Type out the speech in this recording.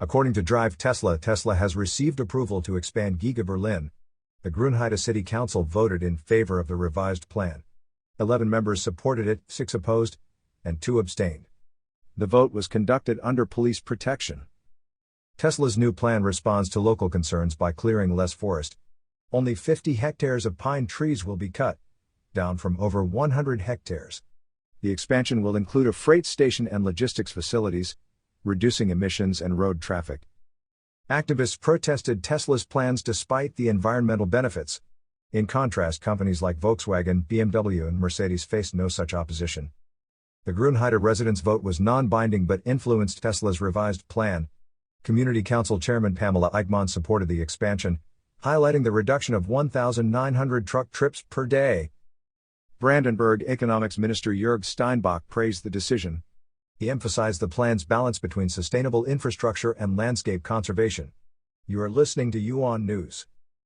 According to Drive Tesla, Tesla has received approval to expand Giga Berlin. The Grünheide City Council voted in favor of the revised plan. 11 members supported it, 6 opposed, and 2 abstained. The vote was conducted under police protection. Tesla's new plan responds to local concerns by clearing less forest. Only 50 hectares of pine trees will be cut, down from over 100 hectares. The expansion will include a freight station and logistics facilities, reducing emissions and road traffic. Activists protested Tesla's plans despite the environmental benefits. In contrast, companies like Volkswagen, BMW, and Mercedes faced no such opposition. The Grünheide residents' vote was non-binding but influenced Tesla's revised plan. Community Council Chairman Pamela Eichmann supported the expansion, highlighting the reduction of 1,900 truck trips per day. Brandenburg Economics Minister Jörg Steinbach praised the decision. He emphasized the plan's balance between sustainable infrastructure and landscape conservation. You are listening to UON News.